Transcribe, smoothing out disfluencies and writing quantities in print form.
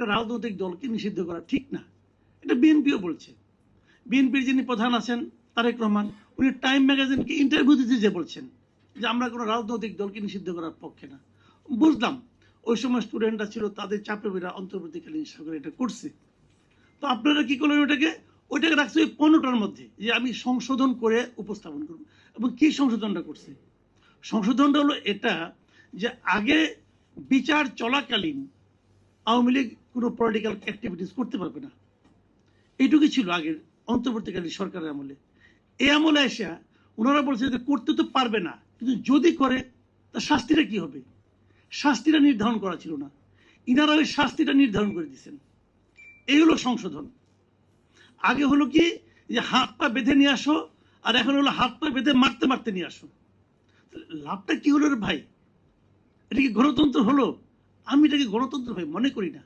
একটা রাজনৈতিক দলকে নিষিদ্ধ করা ঠিক না, এটা বিএনপিও বলছে। বিএনপির যিনি প্রধান আছেন তারেক রহমান, উনি টাইম ম্যাগাজিনকে ইন্টারভিউ দিতে যে বলছেন যে আমরা কোনো রাজনৈতিক দলকে নিষিদ্ধ করার পক্ষে না। বুঝলাম ওই সময় স্টুডেন্টরা ছিল, তাদের চাপে ওরা অন্তর্বর্তীকালীন সরকার এটা করছে। তো আপনারা কি করলেন, ওইটাকে রাখছে ওই 15টার মধ্যে যে আমি সংশোধন করে উপস্থাপন করব। এবং কি সংশোধনটা করছে? সংশোধনটা হলো এটা যে আগে বিচার চলাকালীন আওয়ামী লীগ কোনো পলিটিক্যাল অ্যাক্টিভিটিস করতে পারবে না, এইটুকুই ছিল আগের অন্তর্বর্তীকালীন সরকারের আমলে। এই আমলে এসে ওনারা বলছে যে করতে তো পারবে না, কিন্তু যদি করে তার শাস্তিটা কি হবে, শাস্তিটা নির্ধারণ করা ছিল না, ইনারা ওই শাস্তিটা নির্ধারণ করে দিচ্ছেন। এই হলো সংশোধন। আগে হলো কি যে হাত পা বেঁধে নিয়ে আসো, আর এখন হলো হাত পা বেঁধে মারতে মারতে নিয়ে আসো। লাভটা কি হলো রে ভাই? এটা কি গণতন্ত্র হলো? আমি এটাকে গণতন্ত্র ভাই মনে করি না।